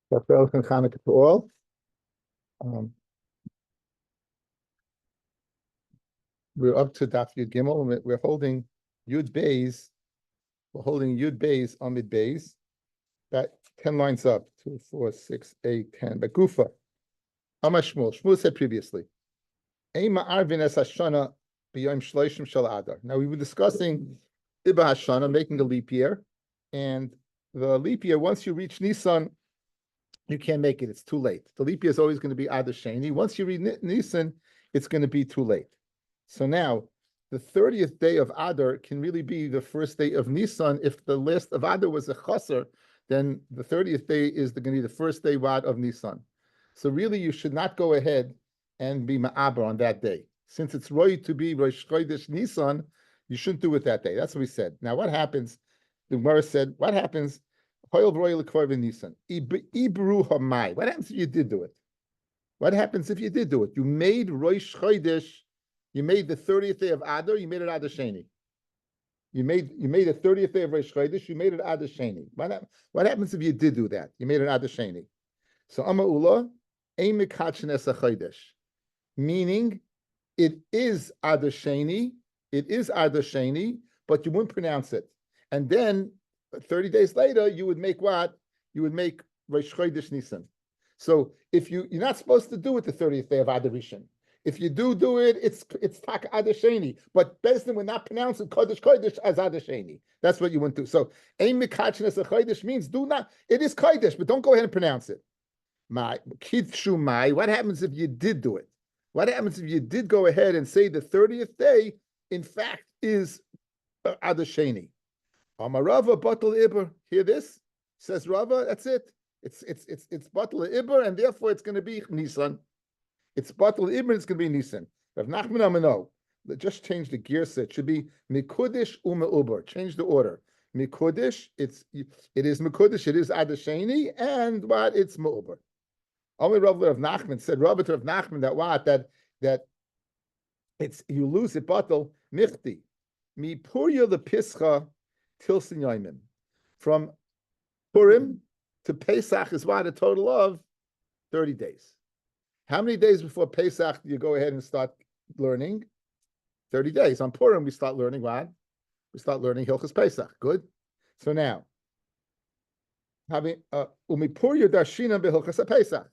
Welcome, Hanukkah to all. Um, we're up to Daf Yud Gimel. We're holding Yud Beis. We're holding Yud Beis on Mid Beis. That 10 lines up. 2, 4, 6, 8, 10. But Gufa. Amar Shmuel. Shmuel said previously. Eima Arvin es Hashana b'yom shloishim shel Adar. Now we were discussing Iba Hashana, making a leap year, and the leap year. Once you reach Nisan, you can't make it. It's too late. The leap year is always going to be Adar Sheni. Once you read Nisan, it's going to be too late. So now, the 30th day of Adar can really be the first day of Nisan. If the last of Adar was a chaser, then the 30th day is going to be the first day of Nisan. So really, you should not go ahead and be Ma'aber on that day. Since it's Roy to be Rosh Chodesh Nisan, you shouldn't do it that day. That's what we said. Now, what happens? The Gemara said, what happens? Nisan. What happens if you did do it? What happens if you did do it? You made Rosh Chodesh, you made the 30th day of Adar, you made it Adar Sheni. You made the 30th day of Rosh Chodesh, you made it Adar Sheni. What happens if you did do that? You made it Adar Sheni. So Amma Ula, Ein Mekatchen Es HaChodesh. Meaning, it is Adar Sheni, but you wouldn't pronounce it. And then, 30 days later, you would make what? You would make Rosh Chodesh Nisan. So if you're not supposed to do it the 30th day of Adar Rishon. If you do it, it's Tak Adar Sheni. But Bezdin would not pronounce it Kodesh as Adar Sheni. That's what you want to do. So Ein Mikachin as a Chodesh means do not. It is Kodesh, but don't go ahead and pronounce it. Kidshu Mai. What happens if you did do it? What happens if you did go ahead and say the 30th day, in fact, is Adar Sheni? Amarava Batal Iber. Hear this? Says Rava. That's it. It's Batal Iber, and therefore it's going to be Nisan. It's Batal Iber, it's going to be Nisan. Rav Nachman Amano. Just change the gear set. It should be Mikudish Uber. Change the order. Mikudish. It is Mikudish. It is Adar Sheni, and what? It's Meuber. Only Rav Nachman said Rav Nachman that it's you lose it Batal Michti. Mi Purya the Pischa. Tilsin Yoimim. From Purim to Pesach is what? A total of 30 days. How many days before Pesach do you go ahead and start learning? 30 days. On Purim, we start learning what? We start learning Hilchas Pesach. Good. So now, having Umipurya Darshina Behilchas Pesach.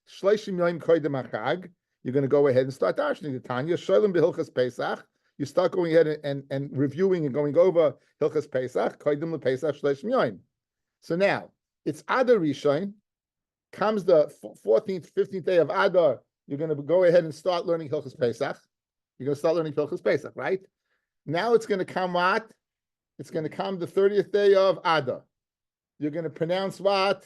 Shleishim Yoim Koydem Achag. You're going to go ahead and start darshaning the Tanya. Shalom Behilchas Pesach. You start going ahead and reviewing and going over Hilchas Pesach, Koydem LePesach Shleishim Yoim. So now, it's Adar Rishon, comes the 14th, 15th day of Adar, you're going to go ahead and start learning Hilchas Pesach. You're going to start learning Hilchas Pesach, right? Now it's going to come what? It's going to come the 30th day of Adar. You're going to pronounce what?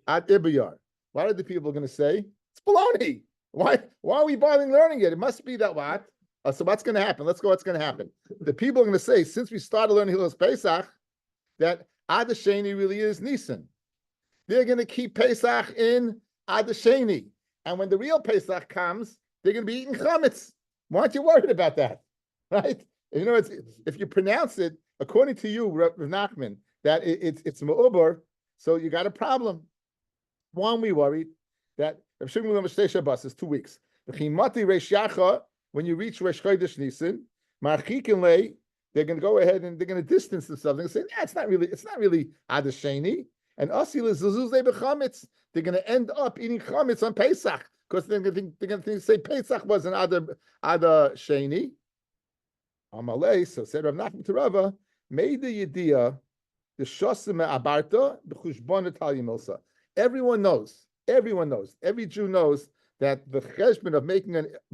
Ad Ibayar. What are the people going to say? It's baloney. Why are we bothering learning it? It must be that what? So what's going to happen? Let's go. What's going to happen? The people are going to say, since we started learning Hilchos Pesach, that Adar Sheni really is Nisan. They're going to keep Pesach in Adar Sheni, and when the real Pesach comes, they're going to be eating chametz. Why aren't you worried about that, right? You know, if you pronounce it according to you, Rav Nachman, that it's Meuber, so you got a problem. Why are we worried? That Rav Shimon Shtei Shabbos is 2 weeks. When you reach Rosh Chodesh Nisan, they're going to go ahead and they're going to distance themselves. They're going to say, it's not really Adar Sheni. And they're going to end up eating chametz on Pesach because they're going to say Pesach was an Adar Sheni. Amalei, so said Rav Nachman to Rava, made the yediyah the shosim abarta b'chushbon Italia milsa. Everyone knows. Every Jew knows that the cheshbon of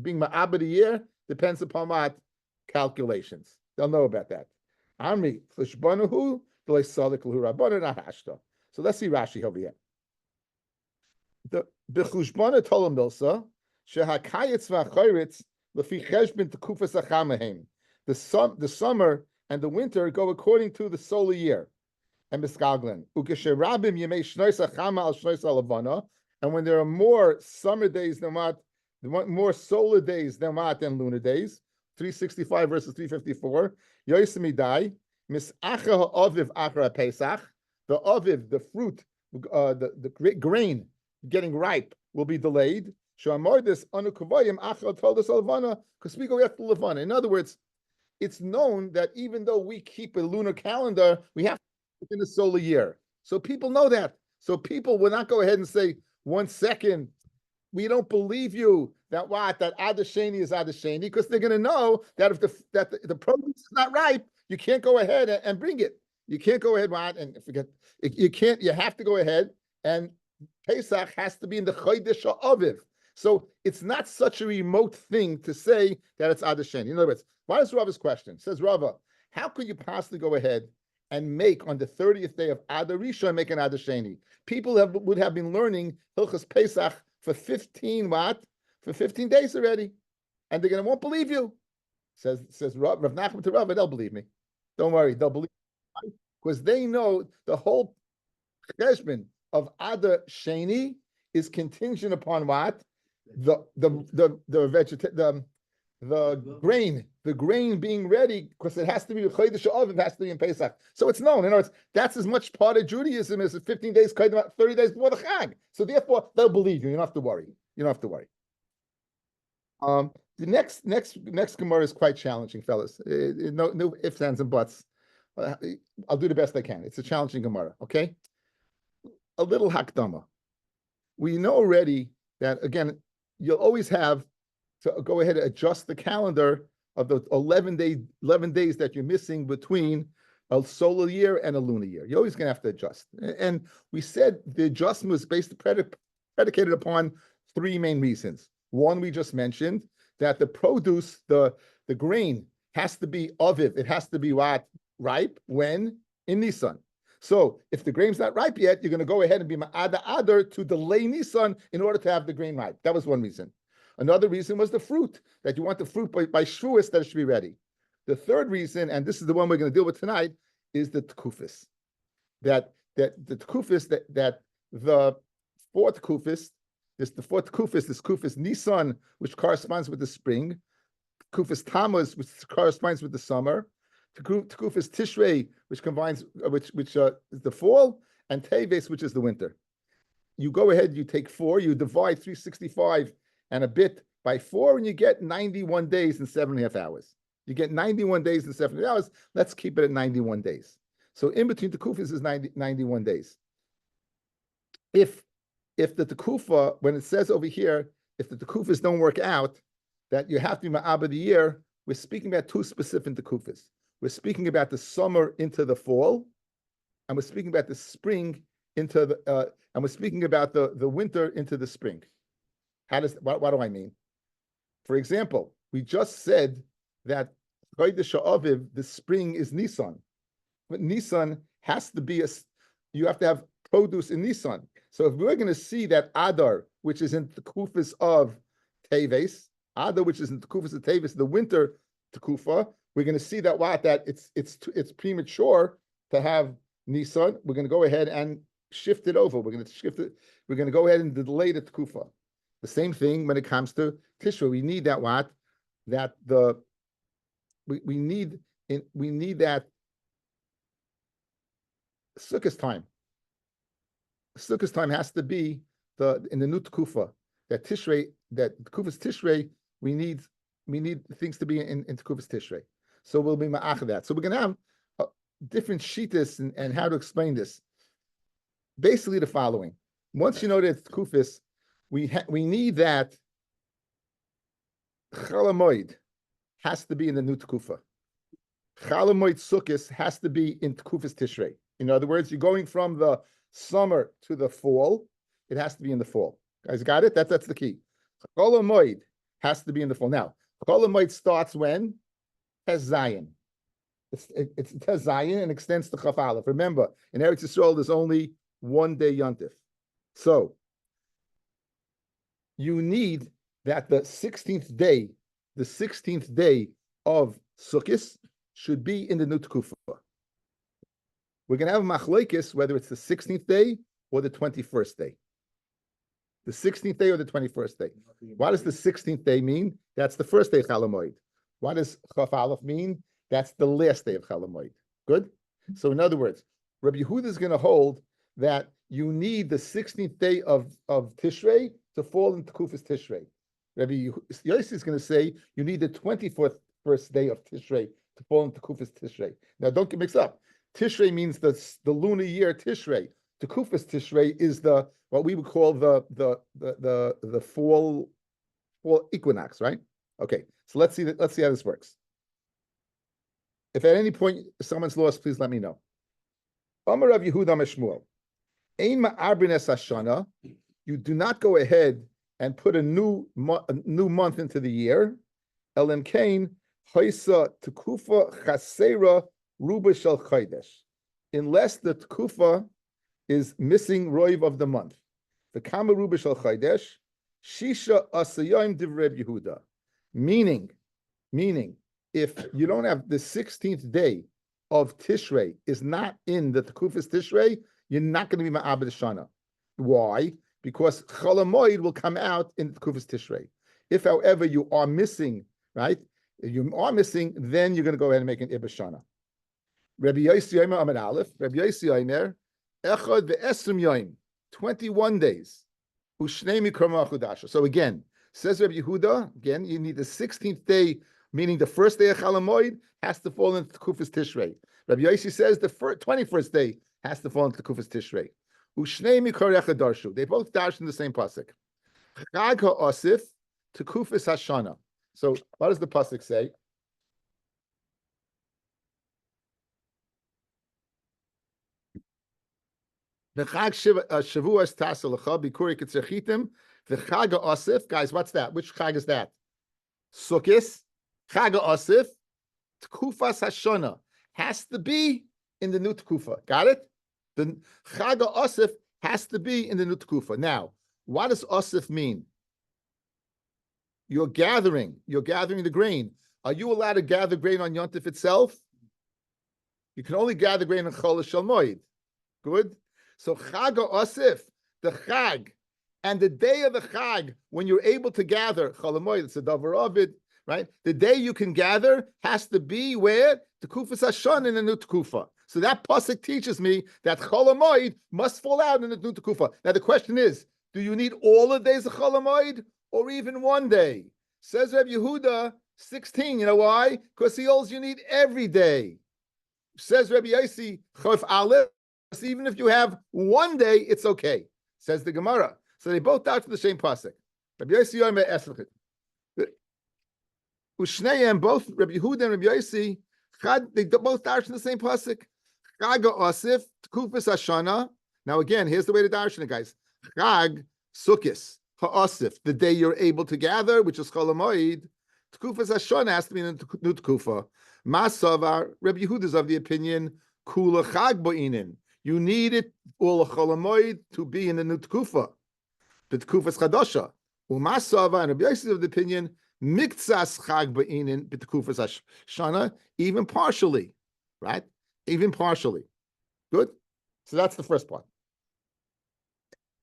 being ma'aber a year depends upon what? Calculations. They'll know about that. Amri, cheshbonahu, v'lei sadik l'hu rabbanan ahashta. So let's see Rashi over here. The b'chushbon tolam milsa, shehakayetz v'achayritz lefi cheshbon tekufas achamahem. The summer and the winter go according to the solar year. And miskalglen. Ukesherabim yemei shnois achama al shnois alavana. And when there are more summer days than what, more solar days than what, than lunar days, 365 versus 354, Yoisemidai, Misacha ha'aviv achra Pesach, the aviv, the fruit the grain getting ripe will be delayed. Because we go after Levana. In other words, it's known that even though we keep a lunar calendar, we have to within a solar year. So people know that. So people will not go ahead and say, 1 second, we don't believe you that Adar Sheni is Adar Sheni, because they're going to know that if the produce is not ripe, you can't go ahead and bring it. You can't go ahead and forget. You can't. You have to go ahead, and Pesach has to be in the Chodesh Aviv. So it's not such a remote thing to say that it's Adar Sheni. In other words, why is Rava's question? Says Rava, how could you possibly go ahead and make on the 30th day of Adar Rishon, make an Adar Sheni? People would have been learning Hilchos Pesach for 15 days already, and they're won't believe you. Says Rav Nachman to Rava, they'll believe me. Don't worry, they'll believe me, because they know the whole cheshbon of Adar Sheni is contingent upon what? The grain being ready, because it has to be Chodesh Av, it has to be in Pesach. So it's known. In other words, that's as much part of Judaism as 15 days, 30 days before the Chag. So therefore, they'll believe you. You don't have to worry. You don't have to worry. The next Gemara is quite challenging, fellas. No ifs, ands, and buts. I'll do the best I can. It's a challenging Gemara. Okay. A little hakdama. We know already that, again, you'll always have to go ahead and adjust the calendar of the 11 days that you're missing between a solar year and a lunar year. You're always going to have to adjust. And we said the adjustment was predicated upon 3 main reasons. One, we just mentioned, that the produce, the grain, has to be aviv. It has to be what? Ripe. When? In Nisan. So if the grain's not ripe yet, you're going to go ahead and be ma'ada adar to delay Nisan in order to have the grain ripe. That was one reason. Another reason was the fruit, that you want the fruit by Shavuos that it should be ready. The third reason, and this is the one we're going to deal with tonight, is the tekufis. That the tekufis, that the fourth kufis, this kufis Nisan, which corresponds with the spring, kufis Tammuz, which corresponds with the summer, tekufis Tishrei, which combines which is the fall, and Teves, which is the winter. You go ahead, you take 4, you divide 365 and a bit by 4, and you get 91 days and 7.5 hours. You get 91 days and 7 hours. Let's keep it at 91 days. So in between the tekufas is 91 days. If the tekufa, when it says over here, if the tekufas don't work out, that you have to be ma'abed the year, we're speaking about 2 specific tekufas. We're speaking about the summer into the fall, and we're speaking about the spring into the, and we're speaking about the winter into the spring. What do I mean? For example, we just said that Chodesh Aviv, the spring, is Nisan. But Nisan has to be you have to have produce in Nisan. So if we're going to see that Adar, which is in the Kufas of Teves, Adar, which is in the Kufas of Teves, the winter Tekufa, we're going to see that it's premature to have Nisan. We're going to go ahead and shift it over. We're going to shift it. We're going to go ahead and delay the Tekufa. The same thing when it comes to Tishrei. We need we need that Sukkot time. Sukkot time has to be in the new Tekufa. That Tekufas Tishrei, we need things to be in Tekufas Tishrei. So we'll be ma'ach that. So we're going to have different shittas and how to explain this. Basically, the following: once you know that it's Tekufas, we need that Chalamoid has to be in the new Tekufa. Chalamoid Sukkos has to be in Tekufas Tishrei. In other words, you're going from the summer to the fall. It has to be in the fall. Guys, got it? That's the key. Chalamoid has to be in the fall. Now, Chalamoid starts when? Tes Zayin. It's Tes Zayin and extends to Chaf Aleph. Remember, in Eretz Yisrael, there's only 1 day Yontif. So, you need that the 16th day of Sukkot should be in the new Tekufa. We're going to have a machlokes whether it's the 16th day or the 21st day. The 16th day or the 21st day. What does the 16th day mean? That's the first day of Chalamoid. What does Chaf Aleph mean? That's the last day of Chalamoid. Good? So in other words, Rabbi Yehuda is going to hold that you need the 16th day of Tishrei to fall into Kufas Tishrei. Rabbi Yossi is going to say you need the 24th first day of Tishrei to fall into Kufas Tishrei. Now, don't get mixed up. Tishrei means the lunar year Tishrei. The Kufas Tishrei is the what we would call the fall equinox, right? Okay, so let's see how this works. If at any point someone's lost, please let me know. Amar Rav Yehuda Meshmuel, Ein ma'arbin es hashana. You do not go ahead and put a new month into the year. Elam kain haisa tekufa chasera ruba shel chaydesh, unless the tekufa is missing roiv of the month. The kama ruba shel chaydesh shisha asayim divrei Yehuda, meaning, if you don't have the 16th day of Tishrei is not in the Tekufas Tishrei, you're not going to be Ma'abed Shana. Why? Because Chol HaMoed will come out in the Tekufas Tishrei. If, however, you are missing, right? If you are missing, then you're going to go ahead and make an Ibn Shana. Rabbi Yossi Yomer Amid Aleph, Rabbi Yossi Yomer, Echad ve'esrim yoim, 21 days. Ushnei mikra chudasha. So again, says Rabbi Yehuda, again, you need the 16th day, meaning the first day of Chol HaMoed has to fall into Kufas Tishrei. Rabbi Yossi says the 21st day has to fall into Kufas Tishrei. Ushnei mikorecha darshu. They both darshu in the same pasuk. Chag ha'asif to Kufas Hashana. So what does the pasuk say? V'chag shavuos tasalacha bikuri ketzechitim. V'chag ha'asif. Guys, what's that? Which chag is that? Sukkis. Chag ha'asif. Tkufas Hashana has to be in the new Tkufa. Got it? The Chag Asif has to be in the new Tkufa. Now, what does Asif mean? You're gathering the grain. Are you allowed to gather grain on Yontif itself? You can only gather grain on Chol Shel Moed. Good? So Chag Asif, the Chag, and the day of the Chag, when you're able to gather, Chol Moed, it's a Davar Ovid, right? The day you can gather has to be where? The Kufas Hashon in the new Tkufa. So that pasuk teaches me that Chol HaMoed must fall out in the new Tkufa. Now the question is, do you need all the days of Chol HaMoed or even one day? Says Rabbi Yehuda, 16. You know why? Because he holds you need every day. Says Rabbi Yossi, Chof Aleph, even if you have one day, it's okay. Says the Gemara. So they both doubt to the same pasuk. Rabbi Yossi Yomer Esrechit. Ushneim, both Rabbi Yehuda and Rabbi Yossi, they both darshan the same pasuk. Chag Asif, Tkufas Hashana. Now again, here's the way to darshan it, guys. Chag Sukkis Ha'asif, the day you're able to gather, which is Chol HaMoed. Tkufas Hashana has to be in the new Tkufa. Masavar, Rabbi Yehuda is of the opinion, Kula Chag Bo'inin. You need it all of Chol HaMoed to be in the new Tkufa. The Tkufas Chadasha. Umasavar, and Rabbi Yossi is of the opinion, Miktsas Chag Ba'inin B'Tekufas Hashana, even partially, right? Even partially. Good? So that's the first part.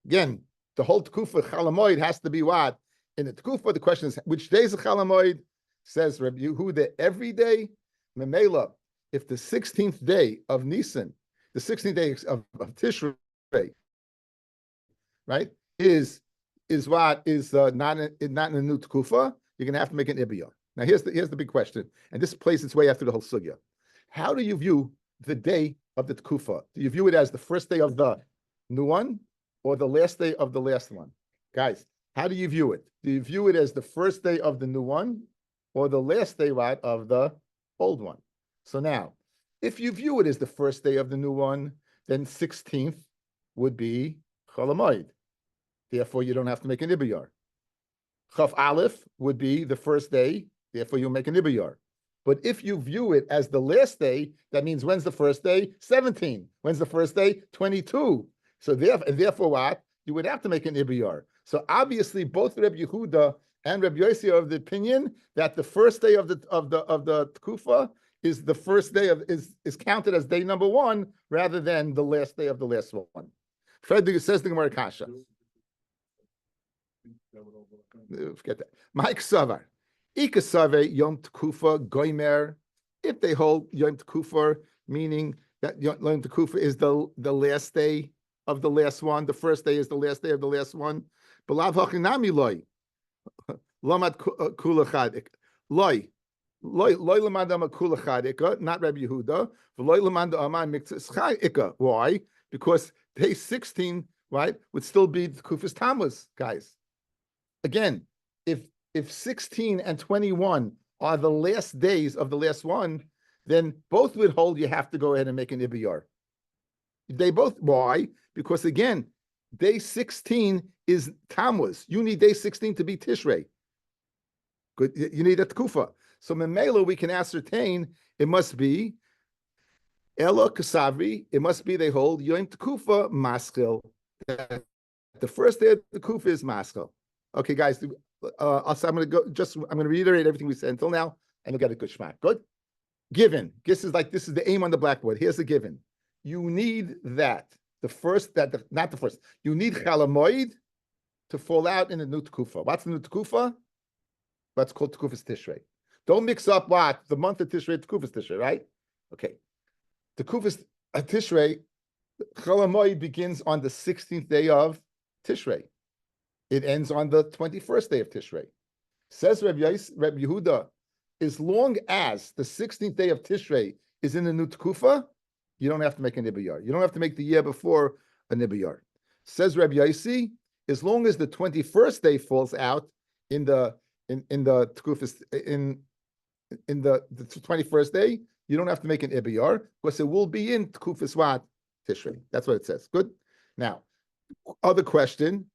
Again, the whole Tekufa Chol HaMoed has to be what? In the Tekufa, the question is, which days of Chol HaMoed? Says Rabbi Yehuda, every day. Memela, if the 16th day of Nisan, the 16th day of Tishrei, right, is what is not in the new Tekufa, you're going to have to make an Ibiyah. Now, here's the big question, and this plays its way after the whole sugya. How do you view the day of the Tekufa? Do you view it as the first day of the new one or the last day of the last one? Guys, how do you view it? Do you view it as the first day of the new one or the last day, right, of the old one? So now, if you view it as the first day of the new one, then 16th would be Chol HaMoed. Therefore, you don't have to make an Ibiyar. Chaf Aleph would be the first day, therefore you make an Ibiyar. But if you view it as the last day, that means when's the first day? 17. When's the first day? 22. So therefore what? You would have to make an Ibiyar. So obviously both Rabbi Yehuda and Rabbi Yossi are of the opinion that the first day of the Tkufa is the first day of is counted as day number one rather than the last day of the last one. Fred says the Gemara Kasha. Forget that. Mike Savar. Ikasave Yom Tekufa Goimer. If they hold Yom Tekufa, meaning that Yom Tekufa is the last day of the last one. The first day is the last day of the last one. Belav hachinami loy. Lamad kula chadik. Loy. Loy lamad kula chadika, not Rabbi Yehuda. Loy lamad aman miktzas chayika. Why? Because day 16, right, would still be the Kufas Tammuz, guys. Again, if 16 and 21 are the last days of the last one, then both would hold you have to go ahead and make an Ibiyar. They both, why? Because again, day 16 is Tammuz. You need day 16 to be Tishrei. Good, you need a Tkufa. So Memela, we can ascertain it must be Ela Kasavri, it must be they hold Yom Tkufa Maskil. The first day of the Kufa is Maskil. Okay, guys, I'm going to reiterate everything we said until now, and you'll get a good shmak. Good? Given. This is the aim on the blackboard. Here's the given. You need that. Not the first. You need Chalamoid to fall out in the new Tkufa. What's the new Tkufa? What's called Tkufas Tishrei. Don't mix up what? The month of Tishrei, Tkufas Tishrei, right? Okay. The Tkufas Tishrei, Chalamoid begins on the 16th day of Tishrei. It ends on the 21st day of Tishrei. Says Rabbi Yehuda, as long as the 16th day of Tishrei is in the new Tkufa, you don't have to make a Nibiyar. You don't have to make the year before a Nibiyar. Says Rabbi Yossi, as long as the 21st day falls out in the Tkufas in the 21st day, you don't have to make an Ibiyar because it will be in Tkufas what? Tishrei. That's what it says. Good. Now, other question.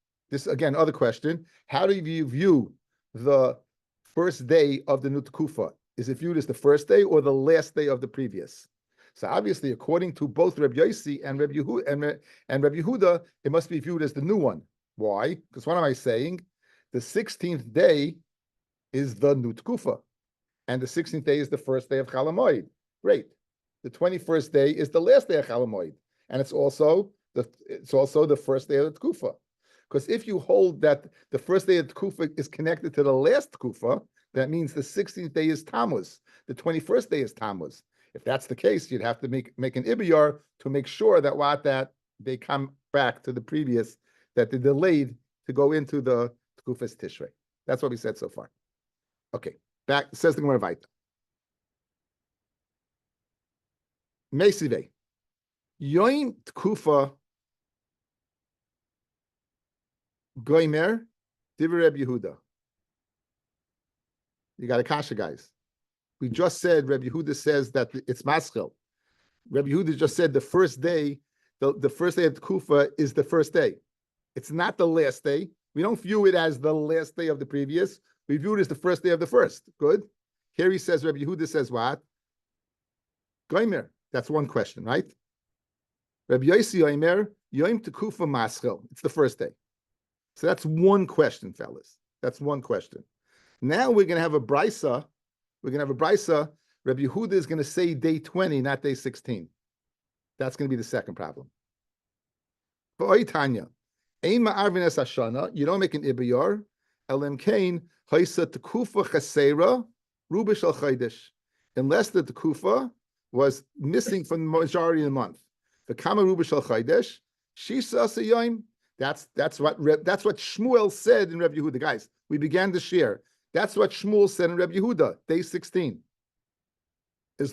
How do you view the first day of the new Tkufa? Is it viewed as the first day or the last day of the previous? So obviously, according to both Rabbi Yossi and Rabbi Yehuda, it must be viewed as the new one. Why? Because what am I saying? The 16th day is the new Tkufa, and the 16th day is the first day of Chalamoid. Great. The 21st day is the last day of Chalamoid, and it's also the first day of the Tkufa. Because if you hold that the first day of Tkufa is connected to the last Tkufa, that means the 16th day is Tammuz, the 21st day is Tammuz. If that's the case, you'd have to make an Ibiyar to make sure that they come back to the previous, that they delayed to go into the Tkufas Tishrei. That's what we said so far. Okay, back, says the Gemara Vayta. Meisive. Yoim Tkufa Goimer Divrei Rabbi Yehuda. You got a kasha, guys. We just said Rabbi Yehuda says that it's maschil. Rabbi Yehuda just said the first day, the first day of Tkufa is the first day. It's not the last day. We don't view it as the last day of the previous. We view it as the first day of the first. Good. Here he says, Rabbi Yehuda says what? Goimer. That's one question, right? Rabbi Yossi Oimer, Yom Tekufa Maschil. It's the first day. So that's one question, fellas. That's one question. Now we're going to have a brisa. Rabbi Yehuda is going to say day 20, not day 16. That's going to be the second problem. For Oitanya, Ein Ma'arvin Es Hashana, you don't make an Ibiyar, Elim Kain, Haisa Tekufa Chasera, Rubish Al Chaydish. Unless the Tekufa was missing from the majority of the month. The Kama Rubish Al Chaydish, Shisa Sayyim. That's what Shmuel said in Rabbi Yehuda. Guys, we began to share. That's what Shmuel said in Rabbi Yehuda, day 16. If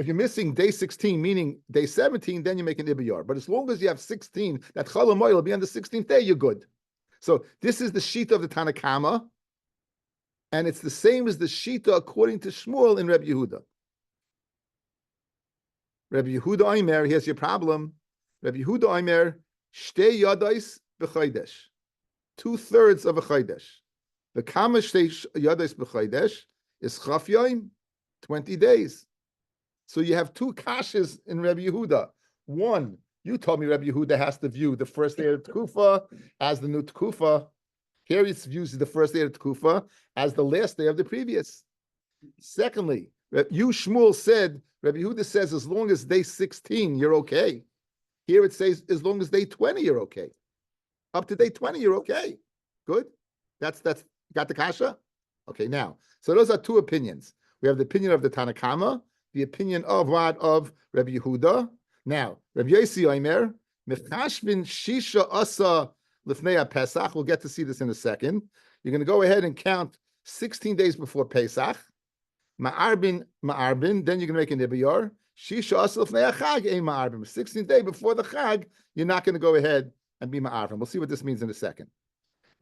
you're missing day 16, meaning day 17, then you make an Ibiyar. But as long as you have 16, that Chalamoy will be on the 16th day, you're good. So this is the Shita of the Tanakama, and it's the same as the Shita according to Shmuel in Rabbi Yehuda. Rabbi Yehuda Oimer, here's your problem. Rabbi Yehuda Oimer, Shtei Yadais b'Chodesh, 2/3 of a Chodesh. The Kama Shtei Yadais b'Chodesh is Chaf Yom, 20 days. So you have two kashas in Rabbi Yehuda. One, you told me Rabbi Yehuda has to view the first day of Tkufa as the new Tkufa. Here he views the first day of Tkufa as the last day of the previous. Secondly, you, Shmuel, said, Rabbi Yehuda says, as long as day 16, you're okay. Here it says, as long as day 20, you're okay. Up to day 20, you're okay. Good? That's got the kasha? Okay, now, so those are two opinions. We have the opinion of the Tanakama, the opinion of what? Of Rabbi Yehuda. Now, Rabbi Yossi Omer, Mechashvin Shisha Asa Lifnei Pesach. We'll get to see this in a second. You're going to go ahead and count 16 days before Pesach. Ma'arbin. Then you're going to make an Ibiyar. Shisha Asa Lifnei Chag Ein Ma'arbin. 16th day before the Chag, you're not going to go ahead and be Ma'arbin. We'll see what this means in a second.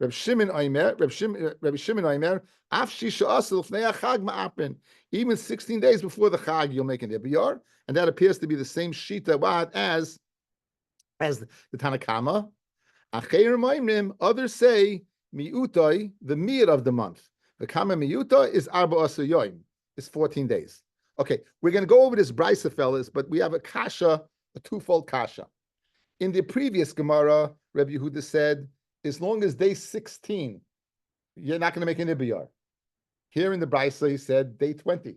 Rabbi Shimon Oimer, Af Shisha Asa Lifnei Chag Ma'arbin. Even 16 days before the Chag, you'll make an Ibiyar, and that appears to be the same shita as the Tanakama. Others say miutoi, the mir of the month. The kama miuta is arba asa yoim, is 14 days. Okay, we're going to go over this brisa, fellas, but we have a kasha, a twofold kasha. In the previous Gemara, Rabbi Yehuda said, as long as day 16, you're not going to make an ibiyar. Here in the brisa, he said day 20.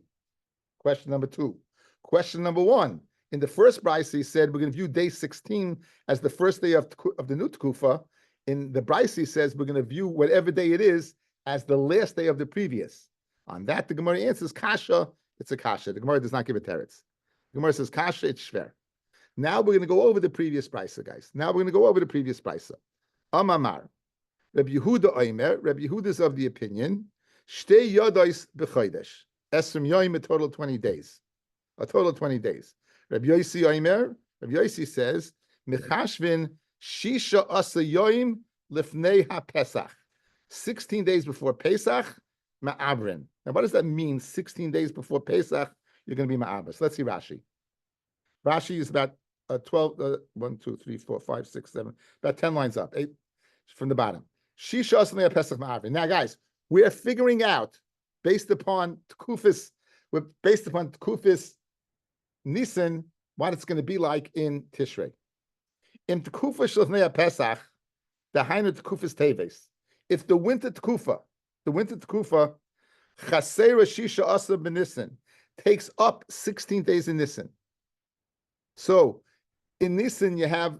Question number 2. Question number 1. In the first brisa, he said we're going to view day 16 as the first day of the new tkufa. In the brisa, he says we're going to view whatever day it is as the last day of the previous. On that, the Gemara answers kasha. It's a kasha. The Gemara does not give a teretz. The Gemara says kasha. It's shver. Now we're going to go over the previous brisa, guys. Now we're going to go over the previous brisa. Amamar, Rabbi Yehuda Oimer. Rabbi Yehuda is of the opinion shtei yodos b'chodesh. Esrim yoim, a total of 20 days. A total of 20 days. Rabbi Yossi Oimer, Rabbi Yossi says, Mechashvin Shisha Asa Yoim Lifnei HaPesach. 16 days before Pesach, Ma'abrin. Now, what does that mean? 16 days before Pesach, you're going to be Ma'abrin. So let's see Rashi. Rashi is about 1, 2, 3, 4, 5, 6, 7, about 10 lines up, 8 from the bottom. Shisha Asa Lifnei HaPesach Ma'abrin. Now, guys, we're figuring out, based upon Tkufis Nisan, what it's going to be like in Tishrei. In Tekufa Shlefnei Pesach, the Hainu Tekufas Teves. If the winter Tekufa, Chasera Shisha Asa b'Nisan, takes up 16 days in Nisan. So in Nisan you have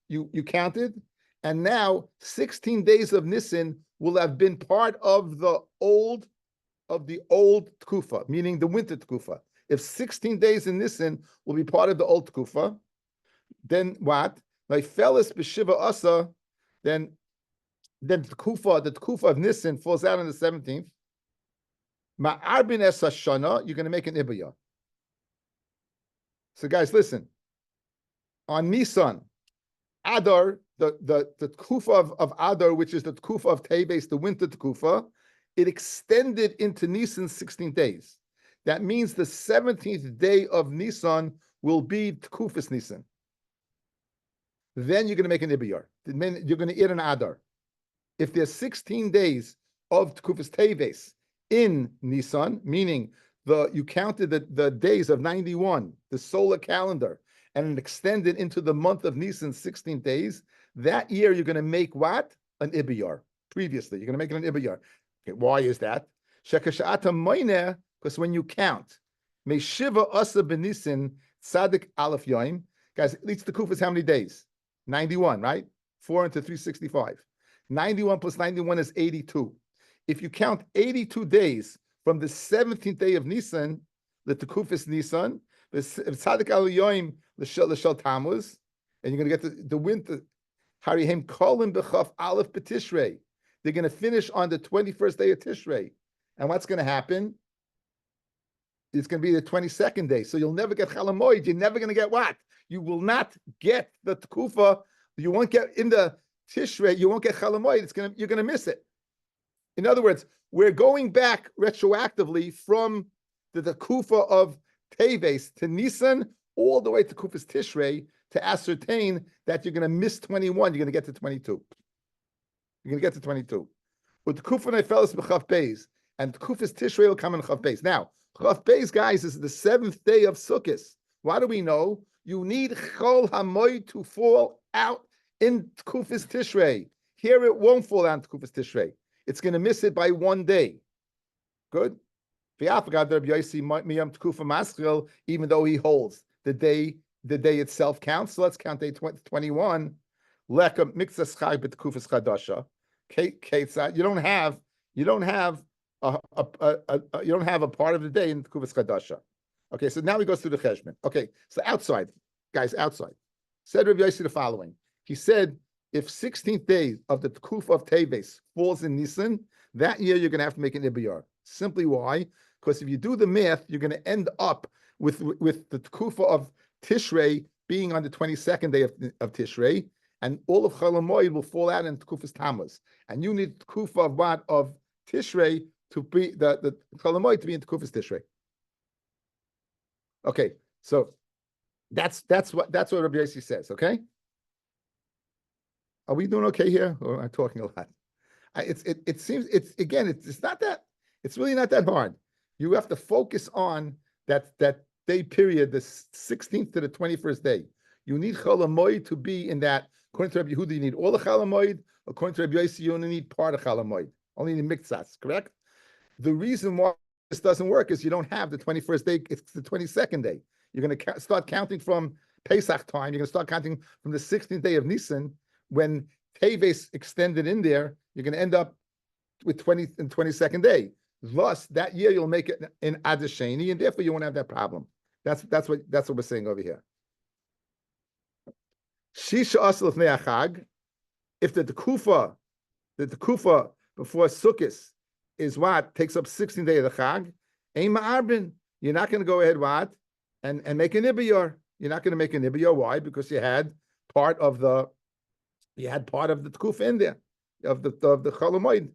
you counted, and now 16 days of Nisan will have been part of the old Tekufa, meaning the winter Tekufa. If 16 days in Nisan will be part of the old Tkufa, then what? Like Felis B'Shiva Asa, then the Tkufa of Nisan falls out on the 17th. Ma'arbin Es Hashana, you're going to make an Ibaya. So guys, listen. On Nisan, Adar, the Tkufa of Adar, which is the Tkufa of Teves, the winter Tkufa, it extended into Nisan 16 days. That means the 17th day of Nisan will be Tkufis Nisan. Then you're going to make an Ibiyar. You're going to eat an Adar. If there's 16 days of Tkufis Teves in Nisan, meaning you counted the days of 91, the solar calendar, and it extended into the month of Nisan 16 days, that year you're going to make what? An Ibiyar. Previously, you're going to make it an Ibiyar. Okay, why is that? Because when you count, Meshiva Asa Benisin Tzadik Aleph Yoim, guys, at least the Kufa is how many days? 91, right? 4 into 365. 91 plus 91 is 82. If you count 82 days from the 17th day of Nisan, the Tekuf is Nisan, the Tzadik Aleph Yoim, the Shel Tammuz, and you're going to get the winter. Harihem Kolim B'Chaf Aleph B'Tishrei. They're going to finish on the 21st day of Tishrei. And what's going to happen? It's going to be the 22nd day. So you'll never get Chalamoid. You're never going to get what? You will not get the Tkufa. You won't get in the Tishrei. You won't get Chalamoid. You're going to miss it. In other words, we're going back retroactively from the Tkufa of Teves to Nisan all the way to Kufas Tishrei to ascertain that you're going to miss 21. You're going to get to 22. You're going to get to 22. With Kufa Nefelis B'Chav Beis, and Kufas Tishrei will come in Chav Beis. Now, Chav Beis, guys, is the 7th day of Sukkot. Why do we know? You need Chol HaMoed to fall out in Kufas Tishrei. Here it won't fall out in Kufas Tishrei. It's going to miss it by 1 day. Good? Even though he holds the day itself counts. So let's count day 21. You don't have a part of the day in Kufas Chadasha. Okay, so now we go through the cheshbon. Okay, so outside, guys, outside. Said Rabbi Yossi the following. He said, if 16th day of the Tkufa of Teves falls in Nisan, that year you're going to have to make an Ibiyar. Simply why? Because if you do the math, you're going to end up with the Tkufa of Tishrei being on the 22nd day of Tishrei, and all of Chol Hamoed will fall out in Tkufas Tammuz. And you need Tkufa of what? Of Tishrei to be the Chol Hamoed to be in Tkufas Tishrei. Okay, so that's what Rabbi Yossi says. Okay, are we doing okay here, or am I talking a lot? It seems it's not that, it's really not that hard. You have to focus on that day period, the 16th to the 21st day. You need Chol Hamoed to be in that. According to Rabbi Yehuda, you need all the Chol Hamoed. According to Rabbi Yossi, you only need part of Chol Hamoed, only need miktsas. Correct? The reason why this doesn't work is you don't have the 21st day; it's the 22nd day. You're going to start counting from Pesach time. You're going to start counting from the 16th day of Nisan. When Teves extended in there, you're going to end up with 20th and 22nd day. Thus, that year you'll make it in Adar Sheni, and therefore you won't have that problem. That's what we're saying over here. Shisha asal lefnei achag. If the tekufa before Sukkot is what takes up 16th day of the Chag, ein ma'arbin. You're not going to go ahead what and make an ibiyar. You're not going to make an ibiyar. Why? Because you had part of the tekufa in there of the Chol Hamoed.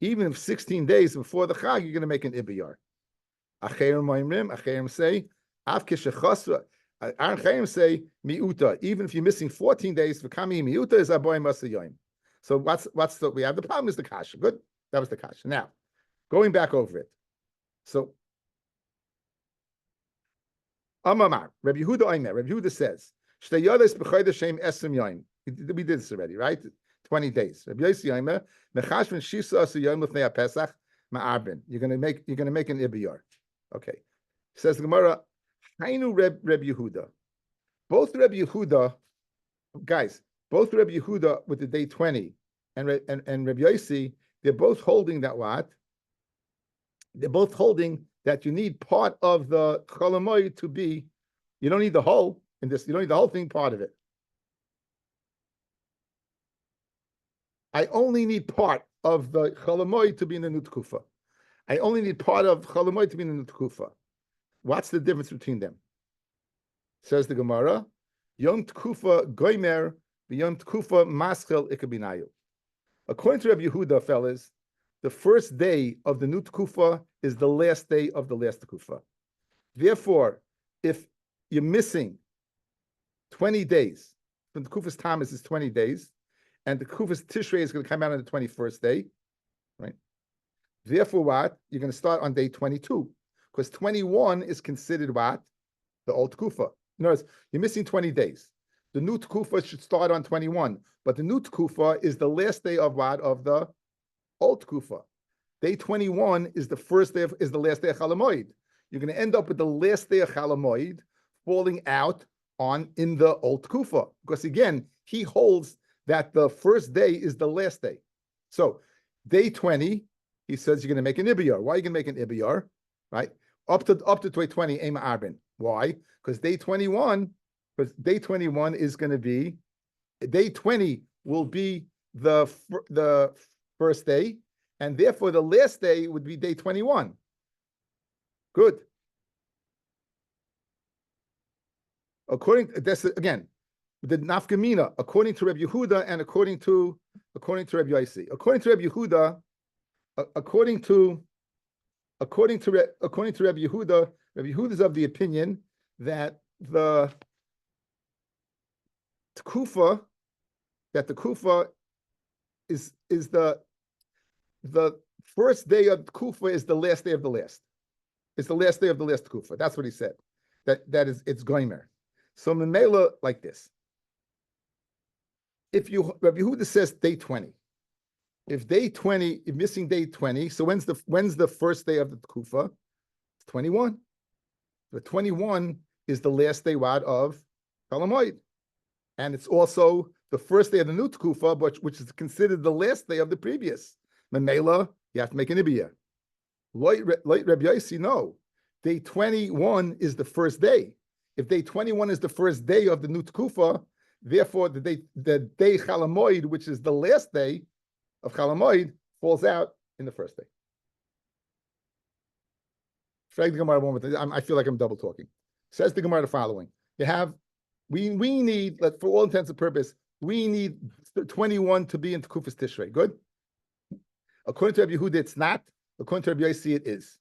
Even if 16 days before the Chag, you're going to make an ibiyar. Acherim say, Acherim say miuta. Even if you're missing 14 days for kami miuta is aboy masayoim. So we have the problem is the kasha. Good, that was the kasha. Now, going back over it. So, Amamar Rabbi Yehuda Omer. Rabbi Yehuda says, "Shteyades b'chodesh shem esrim yoim." We did this already, right? 20 days. Rabbi Yossi Omer, mechashvin shisa asuyom lefnei Pesach ma'arbin. You're going to make an ibiyar. Okay. Says the Gemara, Hainu Rabbi Yehuda. Both Rabbi Yehuda, guys, both Rabbi Yehuda with the day 20 and Rabbi Yossi, they're both holding that what? They're both holding that you need part of the Chol Hamoed to be, you don't need the whole in this, you don't need the whole thing, part of it. I only need part of the Chol Hamoed to be in the Nut Kufa. I only need part of Chol Hamoed to be in the Nut Kufa. What's the difference between them? Says the Gemara, Yom Tkufa Goimer, Yom Tkufa Maschel Ikabinayu. According to Rabbi Yehuda, fellas, the first day of the new Tkufa is the last day of the last Tkufa. Therefore, if you're missing 20 days, from the Tkufa's Thomas is 20 days, and the Tkufa's Tishrei is going to come out on the 21st day, right? Therefore, what? You're going to start on day 22, because 21 is considered what? The old Tkufa. In other words, you're missing 20 days. The new Tkufa should start on 21, but the new Tkufa is the last day of what? Of the old Tkufa. Day 21 is the last day of Chol Hamoed. You're going to end up with the last day of Chol Hamoed falling out in the old Tkufa, because again, he holds that the first day is the last day. So day 20, he says you're going to make an ibiyar. Why are you going to make an ibiyar? Right? Up to day 20, Ema Arbin. Why? Because day 21 is going to be, day 20 will be the first day, and therefore the last day would be day 21. Good. According to this again, the nafkamina, according to Rabbi Yehuda and according to Rabbi Yossi. According to Rabbi Yehuda, according to Rabbi Yehuda, Rabbi Yehuda is of the opinion that the Kufa is the first day of Kufa is the last day of the last. It's the last day of the last Kufa. That's what he said. That is it's Goimer. So Memela like this. If Rabbi Yehuda says day 20, if missing day 20, so when's the first day of the Kufa? It's 21. The 21 is the last day of Chol Hamoed. And it's also the first day of the new Tkufa, which is considered the last day of the previous. Memela, you have to make an ibiyah. Like Rabbi Yossi, no. Day 21 is the first day. If day 21 is the first day of the new Tkufa, therefore the day Chalamoid, which is the last day of Chalamoid, falls out in the first day. I feel like I'm double talking. Says the Gemara the following. We need, for all intents and purposes, we need 21 to be in Tekufas Tishrei. Good? According to Rabbi Yehuda, it's not. According to Rabbi Yossi, it is.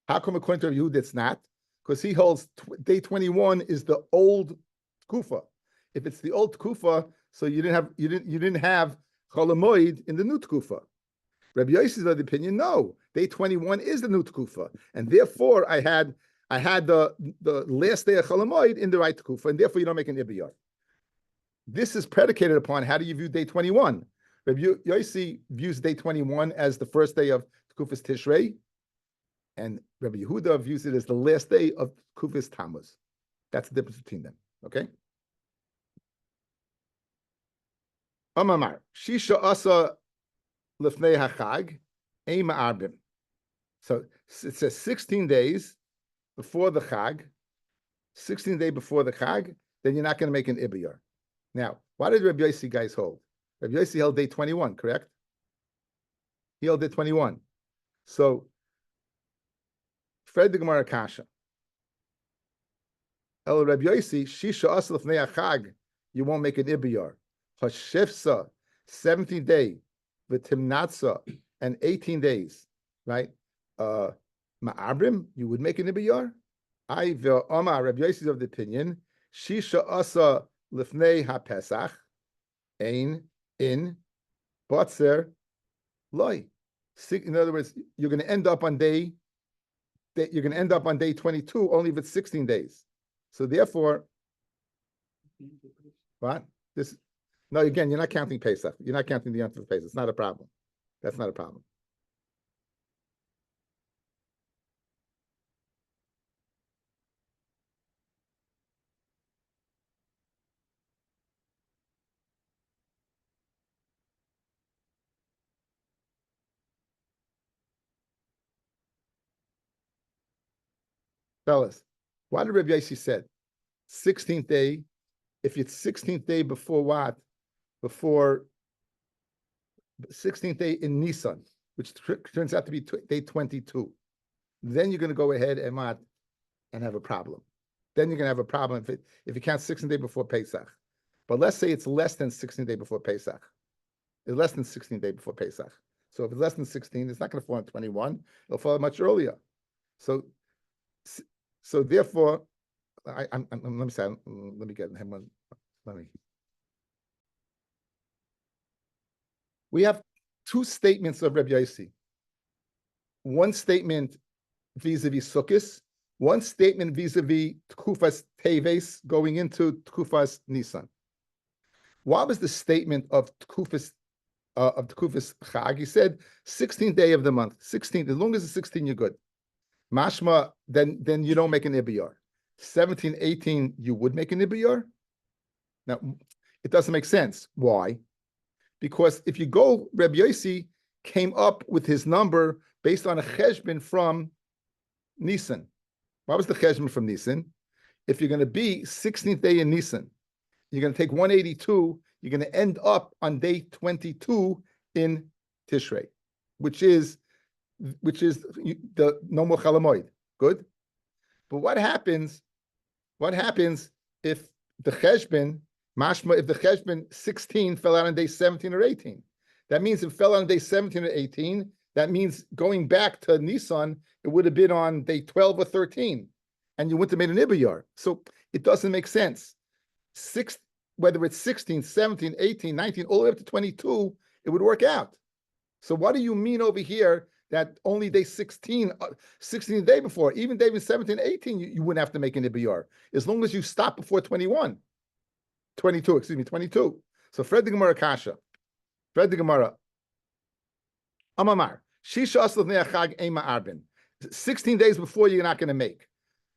How come according to Rabbi Yehuda, it's not? Because he holds day 21 is the old Tkufa. If it's the old Tkufa, so you didn't have Cholamoid in the new Tkufa. Rabbi Yossi is of the opinion, no, day 21 is the new Tkufa, and therefore I had the last day of Cholamoid in the right Tkufa, and therefore you don't make an Ibiyar. This is predicated upon how do you view day 21? Rabbi Yossi views day 21 as the first day of Tekufas Tishrei, and Rabbi Yehuda views it as the last day of Tekufas Tammuz. That's the difference between them. Okay. Amamar Shisha Asa Lefnei Hachag Ein Ma'arbim. So it says 16 days before the Chag, 16 days before the Chag, then you're not going to make an Ibiyar. Now, why did Rabbi Yossi guys hold? Rabbi Yossi held day 21, correct? He held day 21. So, Fred the Gemara Kasha. El Rabbi Yossi, Shisha Asal Fnei Achag, you won't make an Ibiyar. Hashifsa, 17th day, V'timnatsa, and 18 days, right? Ma'abrim, you would make an Ibiyar? I Ve'omar, Rabbi Yossi is of the opinion, Shisha Asa Lifnei HaPesach, Ein, in, Botzer, Loi. In other words, you're going to end up on day 22, only if it's 16 days. So therefore, what? No, again, you're not counting Pesach. You're not counting the Yom Tov Pesach. It's not a problem. That's not a problem. Fellas, why did Rabbi Yossi said 16th day? If it's 16th day before what? Before 16th day in Nisan, which turns out to be day 22, then you're going to go ahead and have a problem. Then you're going to have a problem if you count 16th day before Pesach. But let's say it's less than 16th day before Pesach. It's less than 16th day before Pesach. So if it's less than 16, it's not going to fall on 21. It'll fall much earlier. So therefore, let me get him one. We have two statements of Rabbi Yossi. One statement vis-a-vis Sukkos, one statement vis-a-vis Tkufas Teves going into Tkufas Nisan. What was the statement of Tkufas Chag? He said 16th day of the month, 16th. As long as it's 16, you're good. Mashma, then you don't make an Ibiyar. 17, 18, you would make an Ibiyar? Now, it doesn't make sense. Why? Because if you go, Rabbi Yossi came up with his number based on a cheshbon from Nisan. What was the cheshbon from Nisan? If you're going to be 16th day in Nisan, you're going to take 182, you're going to end up on day 22 in Tishrei, which is the normal Chalamoid. Good? But what happens if the cheshbon, mashma, if the cheshbon 16 fell out on day 17 or 18? That means if it fell out on day 17 or 18, that means going back to Nisan, it would have been on day 12 or 13, and you wouldn't have made an Ibiyar. So it doesn't make sense. Whether it's 16, 17, 18, 19, all the way up to 22, it would work out. So what do you mean over here that only day 16 the day before, even day 17, 18, you wouldn't have to make an Ibiyar, as long as you stop before 22. So Fred the Gemara Kasha. Fred the Gemara. Amamar. Shisha Aslav Neachag Ema Arbin. 16 days before you're not going to make.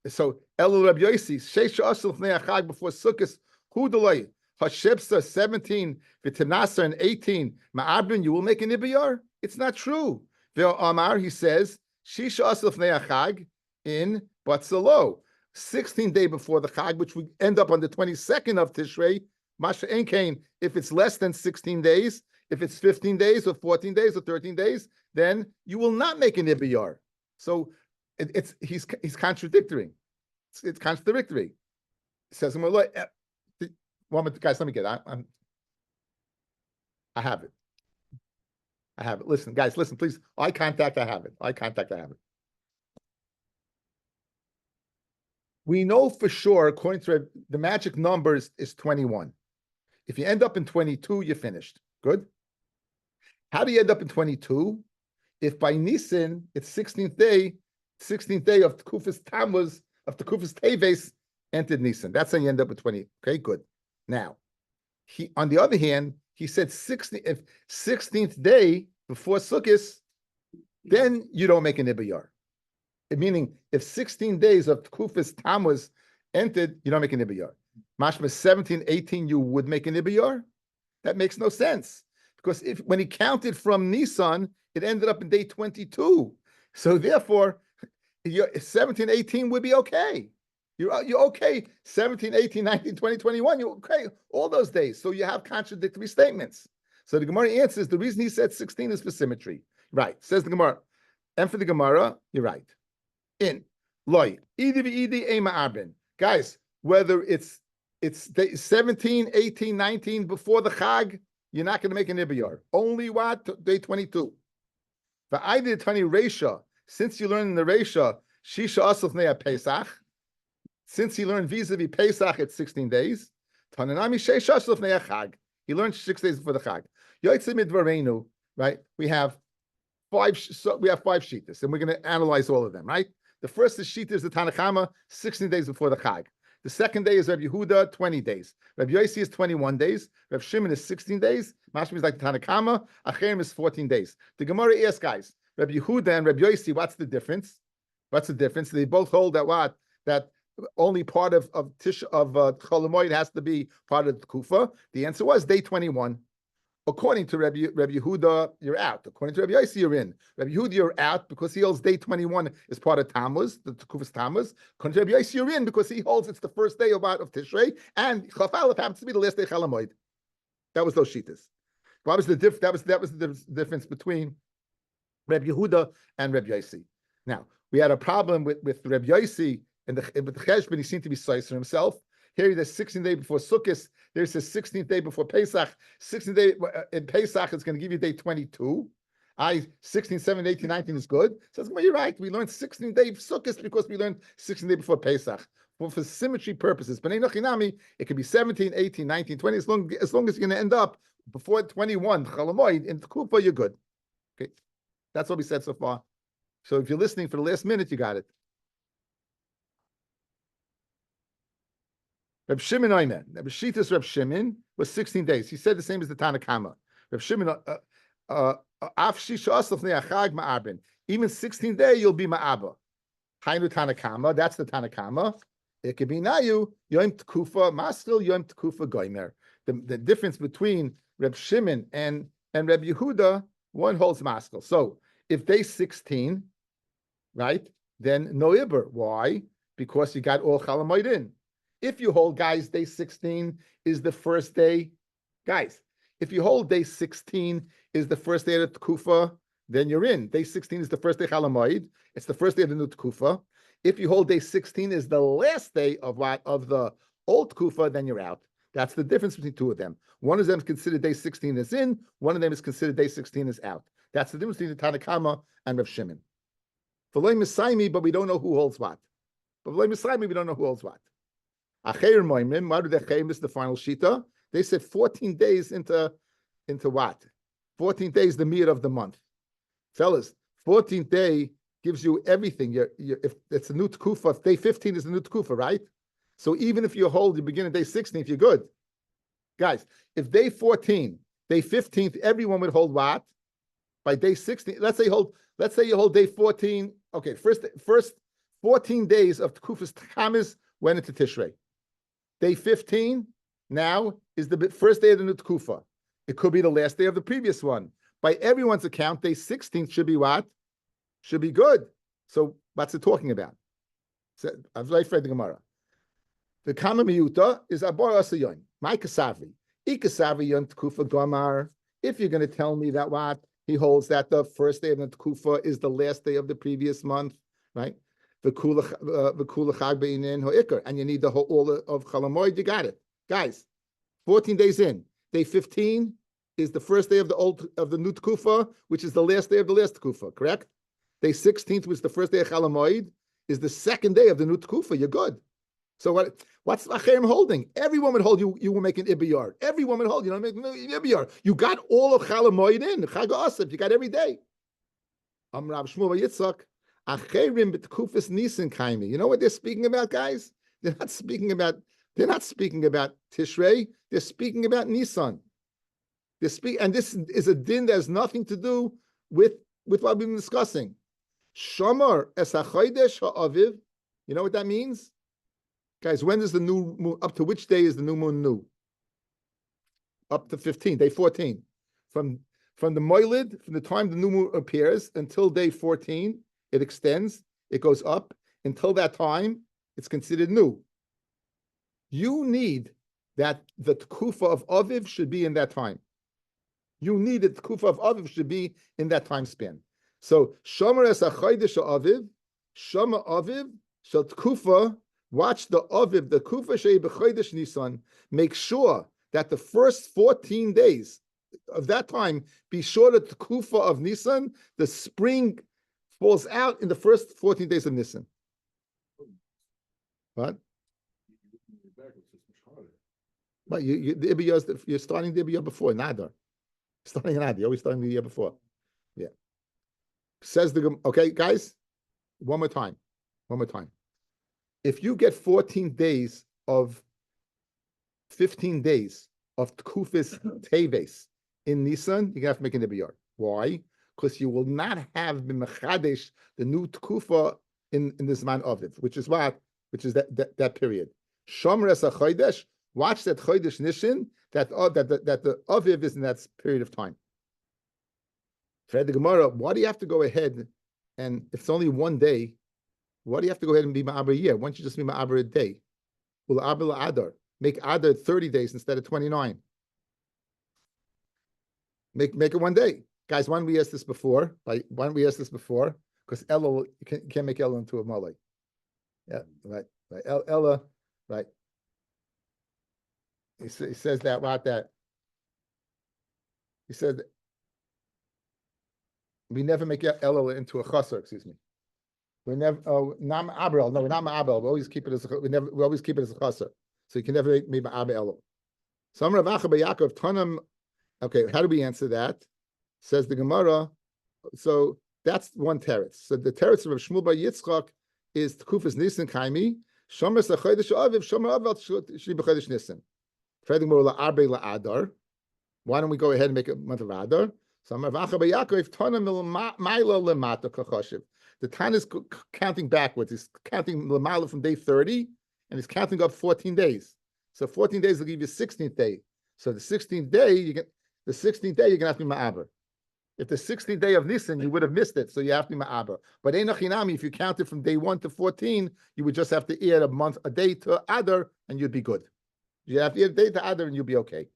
So El Rabbi Yossi, Shisha Aslav Neachag before Sukkot, Hudalay, Hashepsa 17, Vitanasa and 18, Ma'arbin, you will make an Ibiyar? It's not true. Amar, he says, Shisha Aslav Neachag in Batzalo. 16th day before the Chag, which would end up on the 22nd of Tishrei, Masha Enkain, if it's less than 16 days, if it's 15 days or 14 days or 13 days, then you will not make an Ibiyar. So he's contradictory. It's contradictory. It says, one minute, guys, let me get it. I have it. I have it. Listen, guys, listen, please. Eye contact, I have it. Eye contact, I have it. We know for sure, according to the magic numbers, is 21. If you end up in 22, you're finished. Good? How do you end up in 22? If by Nisan, it's 16th day of Tekufas Tammuz, of Tekufas Teves, entered Nisan. That's how you end up with 20. Okay, good. Now, on the other hand, he said 16th day before Sukkot, then you don't make an Ibiyar. Meaning, if 16 days of Tekufas Tammuz entered, you don't make an Ibiyar. Mashma 17, 18, you would make an Ibiyar? That makes no sense. Because when he counted from Nisan, it ended up in day 22. So therefore, 17, 18 would be okay. You're okay. 17, 18, 19, 20, 21, you're okay. All those days. So you have contradictory statements. So the Gemara answers, the reason he said 16 is for symmetry. Right. Says the Gemara. And for the Gemara, you're right. In loy guys, whether it's day 17, 18, 19 before the Chag, you're not going to make an Ibiyar. Only what? Day 22. For I did 20 Resha, since you learned in the Resha, Shisha Asaf Nea Pesach, since he learned vis-a-vis Pesach, it's 16 days. Tananami Sheish Asaf Nea Chag. He learned 6 days before the Chag. Yotzei Midvarenu, right? We have five shittas, and we're going to analyze all of them, right? The first is Shita is the Tanakama, 16 days before the Chag. The second day is Rabbi Yehuda, 20 days. Rabbi Yossi is 21 days. Rabbi Shimon is 16 days. Mashmi is like the Tanakama. Acherim is 14 days. The Gemara asks, guys, Rabbi Yehuda and Rabbi Yossi, what's the difference? What's the difference? They both hold that what? That only part of Cholamoid has to be part of the Kufa. The answer was day 21. According to Rabbi Yehuda, you're out. According to Rabbi Yossi, you're in. Rabbi Yehuda, you're out because he holds day 21 is part of Tammuz, the Tekufas Tammuz. According to Rabbi Yossi, you're in because he holds it's the first day of Tishrei, and Chaf Aleph happens to be the last day of Chalamoid. That was those shitas. That was the difference between Rabbi Yehuda and Rabbi Yossi. Now we had a problem with Rabbi Yossi and with the Cheshbon. He seemed to be sizer himself. Here there's 16th day before Sukkot. There's a 16th day before Pesach. 16th day in Pesach is going to give you day 22. 16, 17, 18, 19 is good. Says, well, you're right. We learned 16th day Sukkot because we learned 16th day before Pesach. Well, for symmetry purposes, but it could be 17, 18, 19, 20. As long as you're going to end up before 21, Chalamoid, in Kufa, you're good. Okay, that's what we said so far. So if you're listening for the last minute, you got it. Reb Shimon Oimer. Reb Shitas Reb Shimon was 16 days. He said the same as the Tanakama. Reb Shimon, even 16th day, you'll be Ma'aba. Hainu Tanakama, that's the Tanakama. It could be Nayu, Yom Tekufa, Maskil, Yom Tekufa Goimer. The difference between Reb Shimon and Reb Yehuda, one holds Maskil. So if day 16, right, then no Iber. Why? Because you got all Chalamoid in. If you hold, guys, day 16 is the first day, guys, if you hold day 16 is the first day of the Tekufa, then you're in. Day 16 is the first day Chalamoid. It's the first day of the new Tekufa. If you hold day 16 is the last day of the old Tekufa, then you're out. That's the difference between two of them. One of them is considered day 16 is in. One of them is considered day 16 is out. That's the difference between the Tanakama and Rav Shimon. For Loi Misaimi, but we don't know who holds what. But Loi Misaimi, we don't know who holds what. Acheir Moimim, Madu Decheim is the final shita. They said 14 days into what? 14 days, the meat of the month. Fellas, 14th day gives you everything. If it's a new tekufa, day 15 is the new tekufa, right? So even if you hold, you begin at day 16th, you're good. Guys, if day 14, day 15th, everyone would hold what? By day 16, let's say you hold day 14. Okay, first 14 days of tekufas tammuz went into Tishrei. Day 15 now is the first day of the new tekufa. It could be the last day of the previous one. By everyone's account, day 16th should be what? Should be good. So what's it talking about? I've read the Gemara. The Kama Miyuta is Abor Asayon. My Kasavi. Ikasavi Yon Tkufa Gomar. If you're going to tell me that what he holds that the first day of the Tkufa is the last day of the previous month, right? The Kula Chag Beinin Ho'ikr, and you need the whole all of Chalamoid, you got it. Guys, 14 days in. Day 15 is the first day of the new Tkufa, which is the last day of the last Tkufa, correct? Day 16th was the first day of Chalamoid, is the second day of the new Tkufa. You're good. So what's Acherim holding? Everyone would hold you will make an Ibiyar. Everyone would hold you don't make an Ibiyar. You got all of Chalamoid in, Chag Asif, you got every day. Rav Shmuel Yitzchak, Acherim b'tkufas Nisan kaimi. You know what they're speaking about, guys? They're not speaking about Tishrei, they're speaking about Nisan. And this is a din that has nothing to do with what we've been discussing. Shomer es hachodesh ha'aviv. You know what that means? Guys, when is the new moon? Up to which day is the new moon new? Up to 15, day 14. From the moilid, from the time the new moon appears until day 14, it extends, it goes up. Until that time, it's considered new. You need that the tkufa of Aviv should be in that time. You need that the tkufa of Aviv should be in that time span. So, Shomer es hachodesh ha'aviv, Shomer Aviv, shel tkufa. Watch the Aviv, the Kufa Shei B'Chodesh Nisan. Make sure that the first 14 days of that time, be sure that the Kufa of Nisan, the spring falls out in the first 14 days of Nisan. What? But the Ibiyah, you're starting the Ibiyah before, Nadar. Starting an Nadar, you're always starting the year before. Yeah. Says okay, guys, one more time. If you get 15 days of Tkufis Teves in Nisan, you're going to have to make an Ibiyar. Why? Because you will not have been Mechadesh, the new Tkufa in this man Aviv, which is that period. Shomer es hachodesh, watch that Chodesh Nishan, that the Aviv is in that period of time. For the Gemara, why do you have to go ahead and if it's only one day, why do you have to go ahead and be Ma'aber a year? Why don't you just be Ma'aber a day? Well, Adar. Make Adar 30 days instead of 29. Make it one day. Guys, why don't we ask this before? Because Ella can't make Ella into a Malay. Yeah, right. Ella, right. He says that about that. He said we never make Ella into a chasser, excuse me. We never. Oh, Nam Abrel. No, we're not Ma'abel. We always keep it as a chaser. So you can never make Ma'abel. Some Rav Acha Yaakov Tanam. Okay, how do we answer that? Says the Gemara. So that's one teretz. So the teretz of Rav Shmuel bar Yitzchak is Tkufas Nisan Kaimi. Shomer Sachodesh Aviv. Shomer Aviv Shli B'Chodesh Nisan. Why don't we go ahead and make a month of Adar? Some Rav Acha Yaakov Tanam Ma'ila Lemata Kachoshev. The Tan is counting backwards. He's counting Lamala from day 30, and he's counting up 14 days. So 14 days will give you 16th day. So the 16th day, you're gonna have to be Ma'aber. If the 16th day of Nisan, you would have missed it, so you have to be Ma'aber. But Einachinami, if you counted from day 1 to 14, you would just have to add a day to Adar, and you'd be good. You have to add a day to Adar, and you'll be okay.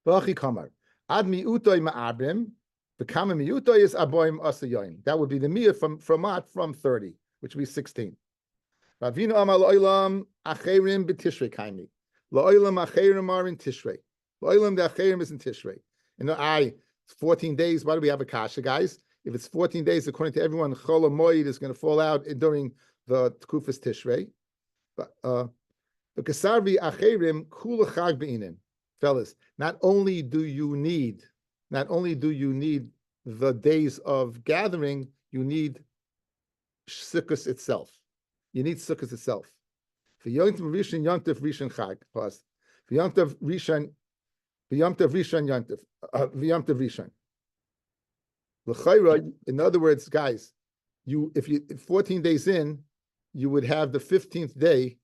V'achi kamar. Ad mi'utoi ma'abrim. The common miyuta is aboim asayoim. That would be the miyah from 30, which would be 16. Ravina amal oilam acherim b'tishrei kaimi. La'oilam acherim are in Tishrei. La'oilam the acherim is in Tishrei. It's 14 days. Why do we have a kasha, guys? If it's 14 days, according to everyone, Chol HaMoed is going to fall out during the Tkufas Tishrei. But the Kasarvi acherim kula chag be'inin. Fellas, not only do you need the days of gathering, you need Sukkot itself. You need Sukkot itself. For Yom Tov Rishon, Yom Tov Rishon Chag. Pause. For Yom Tov Rishon, Yom Tov Rishon. L'chayra, in other words, guys, if 14 days in, you would have the 15th day,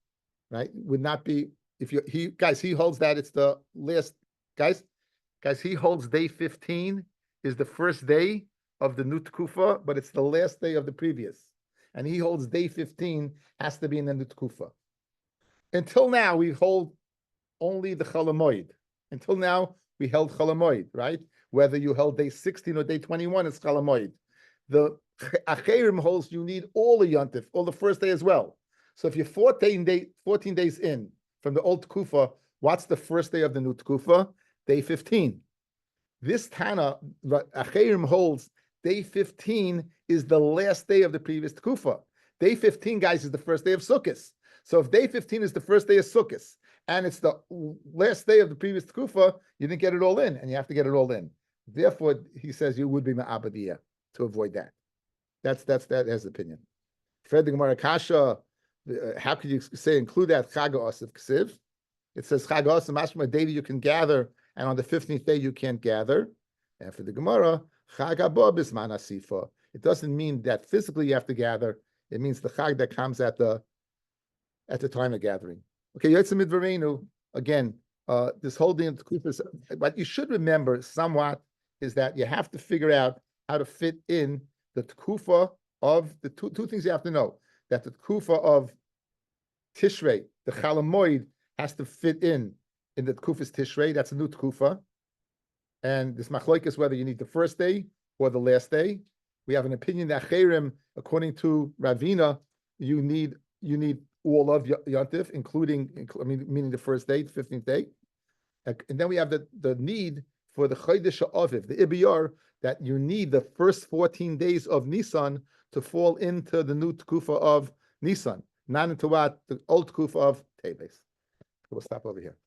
right? Would not be he holds that it's the last guys. He holds day 15 is the first day of the new Tkufa, but it's the last day of the previous. and he holds day 15 has to be in the new tkufa. Until now, we hold only the chalamoid. Until now, we held chalamoid, right? Whether you held day 16 or day 21, it's chalamoid. The acherim holds you need all the yontif, all the first day as well. So if you're 14 days in from the old tkufa, what's the first day of the new tkufa? Day 15. This Tana, acherim holds day 15 is the last day of the previous tkufa. Day 15, guys, is the first day of Sukkot. So if day 15 is the first day of Sukkot, and it's the last day of the previous tkufa, you didn't get it all in, and you have to get it all in. Therefore, he says you would be ma'abadiyah to avoid that. That's his opinion. Fred the Gemara Kasha, how could you say include that Chag Osif Ksiv? It says Chag Osif mashma, a day that you can gather, and on the 15th day you can't gather. And for the Gemara, Chag Haba Bisman Asifa. It doesn't mean that physically you have to gather. It means the Chag that comes at the time of gathering. Okay, Yotzim Midvarenu, again, this whole thing of the Kufa, what you should remember somewhat is that you have to figure out how to fit in the Tkufa of the two things you have to know. That the Tkufa of Tishrei, the Chalamoid, has to fit in the Tkufa's Tishrei. That's a new Tkufa. And this machloek is whether you need the first day or the last day. We have an opinion that Cherim, according to Ravina, you need all of Yontif, meaning the first day, the 15th day. And then we have the need for the Chodesh Aviv, the Ibiyar, that you need the first 14 days of Nisan to fall into the new Tkufa of Nisan, not into what? The old Tkufa of Teves. We'll stop over here.